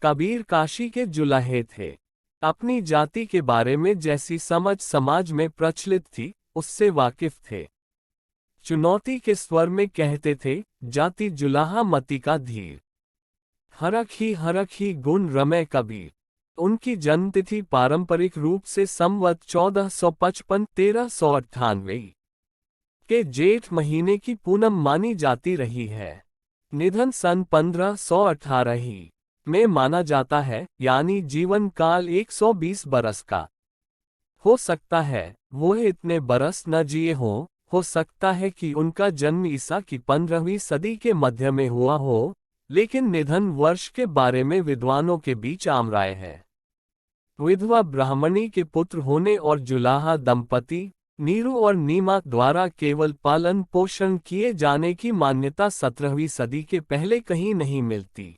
कबीर काशी के जुलाहे थे। अपनी जाति के बारे में जैसी समझ समाज में प्रचलित थी, उससे वाकिफ थे। चुनौती के स्वर में कहते थे, जाति जुलाहा मति का धीर। हरख ही गुण रमय कबीर। उनकी जन्मतिथि पारंपरिक रूप से संवत 1455 1398 के जेठ महीने की पूनम मानी जाती रही है। निधन सन 1518 ही में माना जाता है, यानी जीवन काल 120 बरस का। हो सकता है वो इतने बरस न जिए हों, हो सकता है कि उनका जन्म ईसा की 15वीं सदी के मध्य में हुआ हो, लेकिन निधन वर्ष के बारे में विद्वानों के बीच आम राय है। विधवा ब्राह्मणी के पुत्र होने और जुलाहा दंपति नीरू और नीमा द्वारा केवल पालन पोषण किए जाने की मान्यता 17वीं सदी के पहले कहीं नहीं मिलती।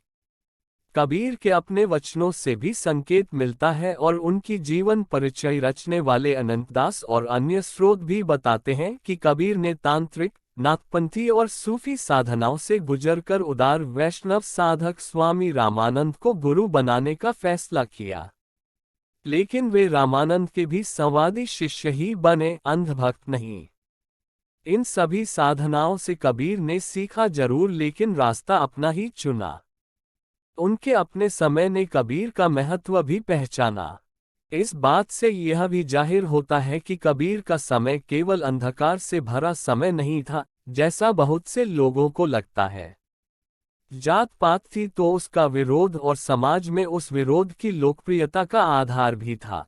कबीर के अपने वचनों से भी संकेत मिलता है और उनकी जीवन परिचय रचने वाले अनंतदास और अन्य स्रोत भी बताते हैं कि कबीर ने तांत्रिक, नाथपंथी और सूफी साधनाओं से गुजरकर उदार वैष्णव साधक स्वामी रामानंद को गुरु बनाने का फैसला किया। लेकिन वे रामानंद के भी संवादी शिष्य ही बने, अंधभक्त नहीं। इन सभी साधनाओं से कबीर ने सीखा जरूर, लेकिन रास्ता अपना ही चुना। उनके अपने समय ने कबीर का महत्व भी पहचाना। इस बात से यह भी जाहिर होता है कि कबीर का समय केवल अंधकार से भरा समय नहीं था, जैसा बहुत से लोगों को लगता है। जात पात थी तो उसका विरोध और समाज में उस विरोध की लोकप्रियता का आधार भी था।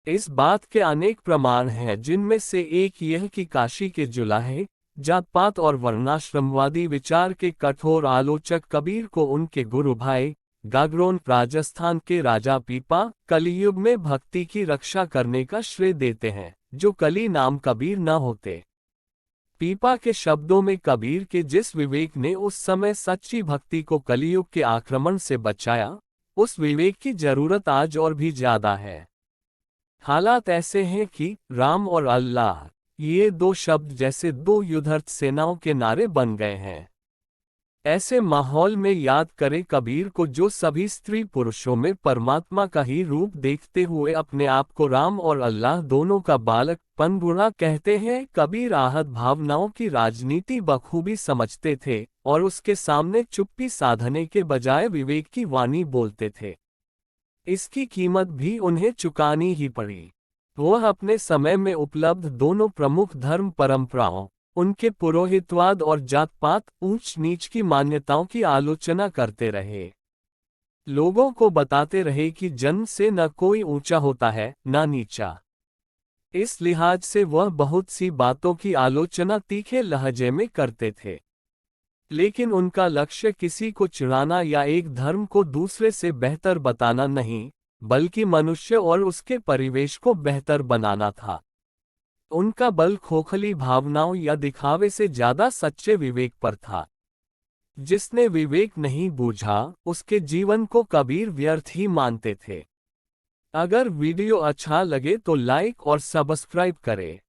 इस बात के अनेक प्रमाण हैं, जिनमें से एक यह कि काशी के जुलाहे, जात पात और वर्णाश्रमवादी विचार के कठोर आलोचक कबीर को उनके गुरु भाई गागरोन राजस्थान के राजा पीपा कलियुग में भक्ति की रक्षा करने का श्रेय देते हैं, जो कली नाम कबीर न होते। पीपा के शब्दों में कबीर के जिस विवेक ने उस समय सच्ची भक्ति को कलियुग के आक्रमण से बचाया, उस विवेक की जरूरत आज और भी ज्यादा है। हालात ऐसे हैं कि राम और अल्लाह, ये दो शब्द जैसे दो युद्धरत सेनाओं के नारे बन गए हैं। ऐसे माहौल में याद करें कबीर को, जो सभी स्त्री पुरुषों में परमात्मा का ही रूप देखते हुए अपने आप को राम और अल्लाह दोनों का बालक पनगुणा कहते हैं। कबीर आहत भावनाओं की राजनीति बखूबी समझते थे और उसके सामने चुप्पी साधने के बजाय विवेक की वाणी बोलते थे। इसकी कीमत भी उन्हें चुकानी ही पड़ी। वह अपने समय में उपलब्ध दोनों प्रमुख धर्म परंपराओं, उनके पुरोहितवाद और जात पात ऊंच नीच की मान्यताओं की आलोचना करते रहे। लोगों को बताते रहे कि जन्म से न कोई ऊंचा होता है न नीचा। इस लिहाज से वह बहुत सी बातों की आलोचना तीखे लहजे में करते थे। लेकिन उनका लक्ष्य किसी को चिढ़ाना या एक धर्म को दूसरे से बेहतर बताना नहीं, बल्कि मनुष्य और उसके परिवेश को बेहतर बनाना था। उनका बल खोखली भावनाओं या दिखावे से ज्यादा सच्चे विवेक पर था। जिसने विवेक नहीं बूझा, उसके जीवन को कबीर व्यर्थ ही मानते थे। अगर वीडियो अच्छा लगे तो लाइक और सब्सक्राइब करें।